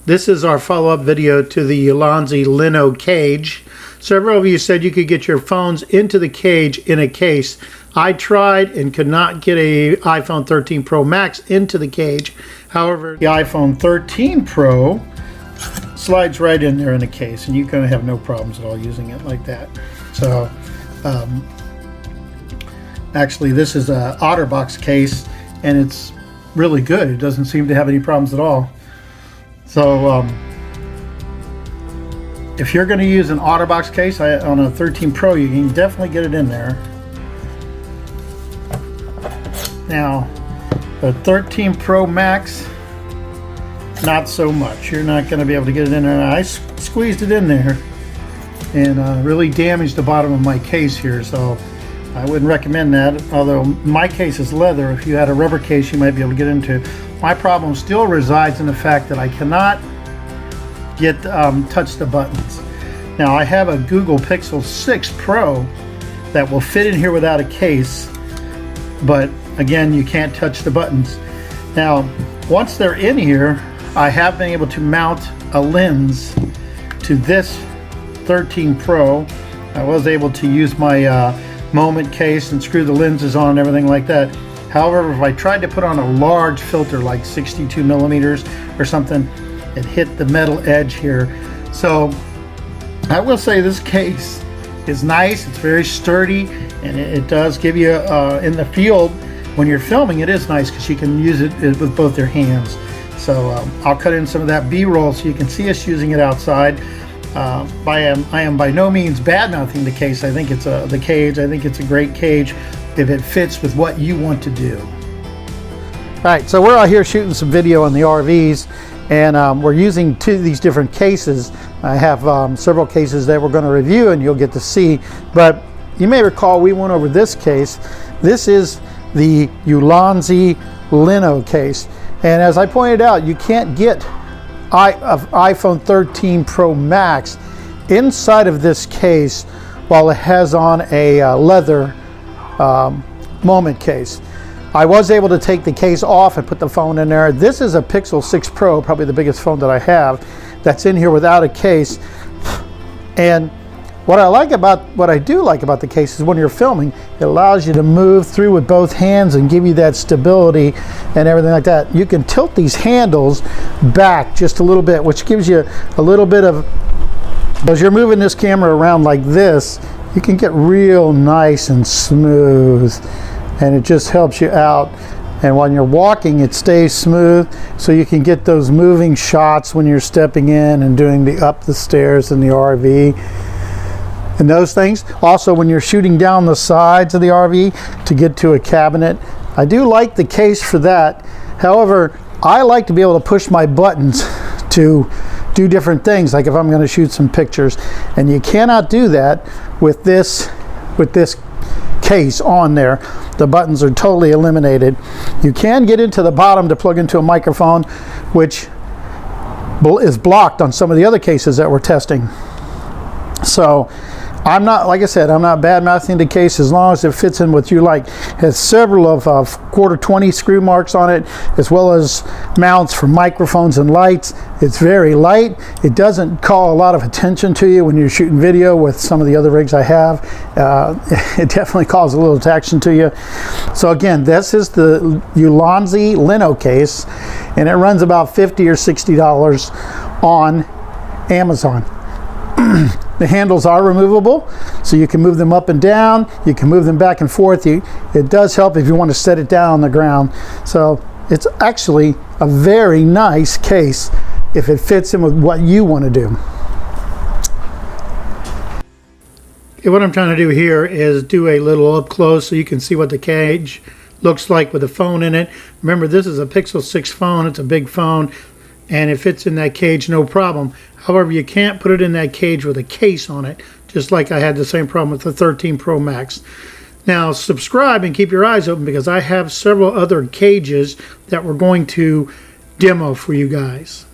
This is our follow-up video to the Lino cage. Several of you said you could get your phones into the cage in a case. I tried and could not get a iPhone 13 Pro Max into the cage. However, the iPhone 13 Pro slides right in there in the case, and you're going to have no problems at all using it like that. So, actually, this is a OtterBox case, and it's really good. It doesn't seem to have any problems at all. So if you're going to use an OtterBox case on a 13 Pro, you can definitely get it in there. Now, the 13 Pro Max, not so much. You're not going to be able to get it in there. I squeezed it in there and really damaged the bottom of my case here, so I wouldn't recommend that. Although my case is leather, if you had a rubber case, you might be able to get into. My problem still resides in the fact that I cannot get touch the buttons. Now, I have a Google Pixel 6 Pro that will fit in here without a case, but again, you can't touch the buttons. Now, once they're in here, I have been able to mount a lens to this 13 Pro. I was able to use my Moment case and screw the lenses on and everything like that. However, if I tried to put on a large filter like 62 millimeters or something, it hit the metal edge here. So I will say this case is nice. It's very sturdy, and it does give you in the field when you're filming, it is nice because you can use it with both your hands. So I'll cut in some of that B-roll so you can see us using it outside. I am by no means bad-mouthing the case. I think it's the cage. I think it's a great cage if it fits with what you want to do. All right, so we're out here shooting some video on the RVs, and we're using two of these different cases. I have several cases that we're going to review, and you'll get to see. But you may recall we went over this case. This is the Lino case, and as I pointed out, you can't get iPhone 13 Pro Max inside of this case while it has on a leather Moment case. I was able to take the case off and put the phone in there. This is a Pixel 6 Pro, probably the biggest phone that I have, that's in here without a case. And what I do like about the case is when you're filming, it allows you to move through with both hands and give you that stability and everything like that. You can tilt these handles back just a little bit, which gives you a little bit of, as you're moving this camera around like this, you can get real nice and smooth, and it just helps you out. And when you're walking, it stays smooth, so you can get those moving shots when you're stepping in and doing the up the stairs in the RV and those things. Also, when you're shooting down the sides of the RV to get to a cabinet, I do like the case for that. However, I like to be able to push my buttons to do different things, like if I'm going to shoot some pictures, and you cannot do that with this case on there. The buttons are totally eliminated. You can get into the bottom to plug into a microphone, which is blocked on some of the other cases that we're testing. So I'm not, like I said, I'm not bad-mouthing the case as long as it fits in what you like. It has several of quarter 20 screw marks on it, as well as mounts for microphones and lights. It's very light. It doesn't call a lot of attention to you when you're shooting video with some of the other rigs I have. It definitely calls a little attention to you. So again, this is the Lino case, and it runs about $50 or $60 on Amazon. The handles are removable, so you can move them up and down, you can move them back and forth. It does help if you want to set it down on the ground. So it's actually a very nice case if it fits in with what you want to do. Okay, what I'm trying to do here is do a little up close so you can see what the cage looks like with the phone in it. Remember, this is a Pixel 6 phone. It's a big phone, and it fits in that cage no problem. However, you can't put it in that cage with a case on it, just like I had the same problem with the 13 Pro Max. Now, subscribe and keep your eyes open, because I have several other cages that we're going to demo for you guys.